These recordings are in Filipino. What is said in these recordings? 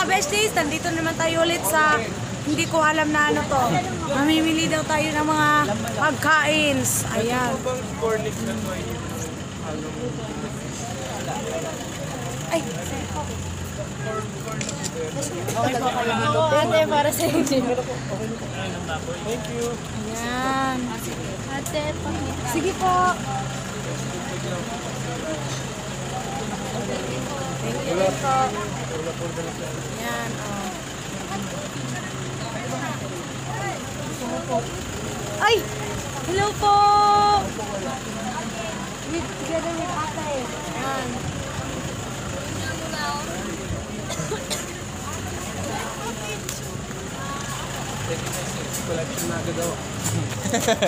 ka-besties, nandito naman tayo ulit sa hindi ko alam na ano to. Mamimili daw tayo ng mga pagkains. Ayan. Ay, okay po kayo. Ate, para sa inyo. Thank you. Ayan. Ate, Sige po. Thank you po. Ayan, oh. Ay! Hello po! Together with ate. Ayan.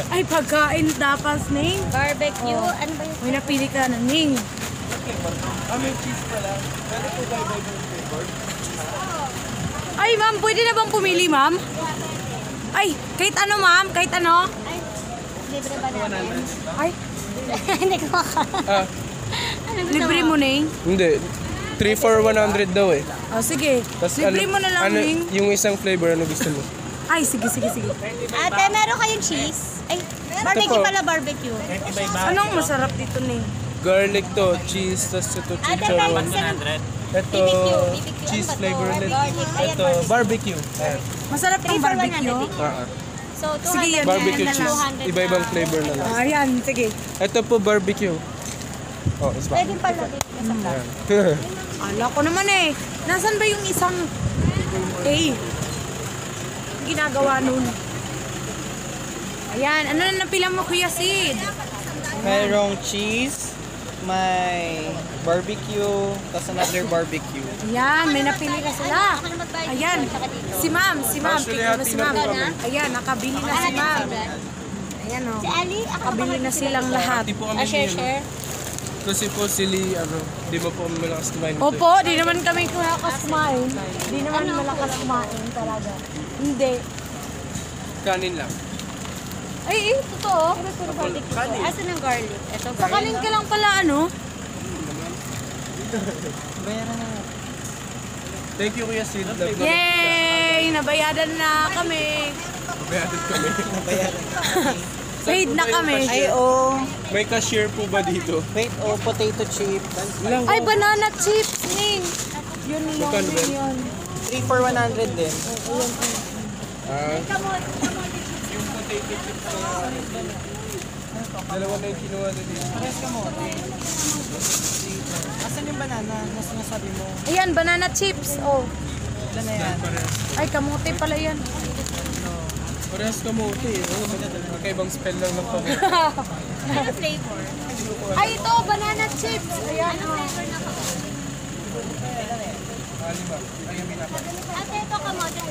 Ay, pagkain dapat, Ning. barbecue. Oh. Ano ba yun? May napili ka na, Ning. May cheese pala. Pwede po ba iba yung flavor? Ay, ma'am, pwede na bang pumili, ma'am? Ay, kahit ano, ma'am, kahit ano. Ay, libre ba natin? Ay, Hindi ko maka. Ano gusto libre mo, Ning. Hindi. 3 for 100 daw eh. Oh, sige. Tas Libre mo na lang, Ning. yung isang flavor, ano gusto mo? Ay, sige, sige, sige. Ate, meron kayong cheese? Ay, barbecue po. pala, barbecue. Anong masarap dito, Ning? Garlic to, cheese, tas ito Ate, chicharon. meron Ito, BBQ. cheese Ano ba to? flavor ulit. Garlic. Ayan, Ito, barbecue. Ayan. Masarap 3 ng for barbecue. 100. So, 200 Sige, yan. Barbecue na cheese. lang. Iba-ibang flavor na lang. Ayan, sige. Ito po, barbecue. Oh, is ba? Pwede pala dito sa plastic. Ayan. Ala ko naman eh. Nasaan ba yung isang A? Ginagawa nun. Ayan, ano na napila mo, Kuya Sid? Mayroong cheese, may barbecue, tapos another barbecue. Ayan, may napili na sila. Ako na magbayad. Ayan, si ma'am. Actually, Tingnan mo hati si na ma'am. po kami. Ayan, nakabili na si ma'am. Ayan o. Si Ali, ako Nakabili na silang lahat. Hindi po kami share. Kasi po sili, di ba po malakas kumain ito? Opo, di naman kami malakas kumain. Di naman malakas kumain talaga. Hindi. Kanin lang. Ay, totoo. Asan ang garlic? Ito, Sa kanin ka lang pala, ano? Bayaran na. Thank you, Kuya Sid. Love na. Yay! Nabayadan na kami. Bayaran kami. Paid na kami. Ay, oh. May cashier po ba dito? Wait, oh, potato chips. Ay, banana chips, Ning. Yun lang, Magkano ba? yun. 3 for 100 din. Ah. Yung potato chips na dalawa na yung kinuha na dito. Pares ka mo. Asan yung banana? Mas nasabi mo. Ayan, banana chips. Oh. Ilan na yan? Ay, kamote pala yan. Parehas kamote eh. Magkaibang spell lang ng kamote. Ano flavor? Ay, ito, banana chips. Ayan, oh. Lima. Ay, yung minapa. Ate, ito kamote.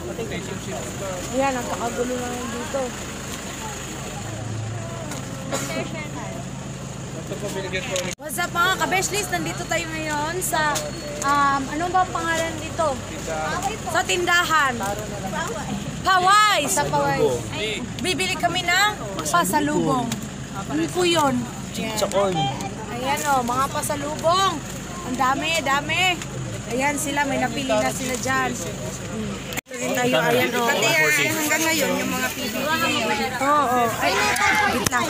Potato chips ba? Ayan, napakagulo na yun dito. Ito po binigyan ko. What's up mga ka-bestlist? Nandito tayo ngayon sa, ano ba ang pangalan dito? Sa tindahan. Paway! Sa Paway. Bibili kami ng pasalubong. Ano po yun? Chichaon. Ayan o, mga pasalubong. Ang dami, dami. Ayan sila, may napili na sila dyan. Ito rin tayo, ayan o. Hanggang ngayon, yung mga pili. Oo, ay, wait lang.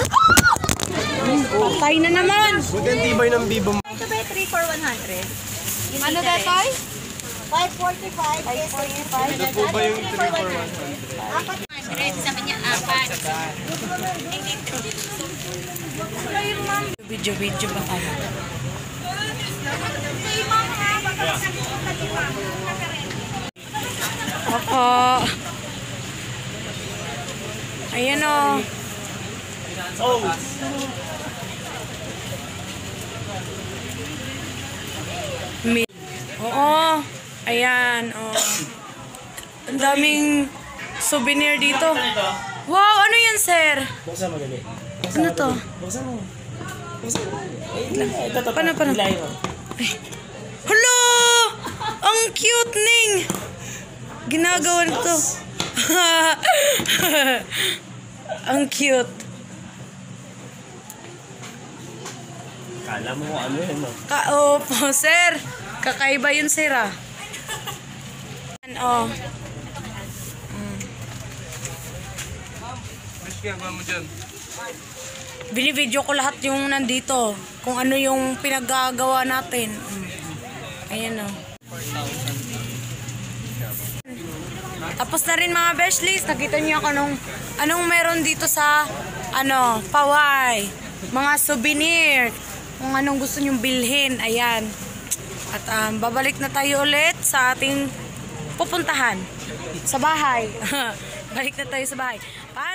Patay na naman. Buti tibay ng bibo mo. Ito ba 3 for 100? Ano ba, Toy? 545. 545. Ito po ba yung 3 for 100? Sabi niya, 4. Video pa tayo. Opo. Ayan o. Oo. Ayan. Oh. Ang daming souvenir dito. Wow, ano yan, sir? Buksan mo gabi. Ano to? Buksan mo. Paano? Ay. Hello! Ang cute, Ning! Ginagawa nito. Ang cute. Alam mo kung ano yun, no? Opo, sir. Kakaiba yun, sir, ah. Oh. Mas ginagawa mo dyan. Binivideo ko lahat yung nandito. Kung ano yung pinaggagawa natin. Ayan, oh. Tapos na rin mga besties. Nakita niyo ako anong meron dito sa Paway. Mga souvenir. Kung anong gusto nyong bilhin. Ayan. At babalik na tayo ulit sa ating pupuntahan. Sa bahay. Balik na tayo sa bahay. Bye!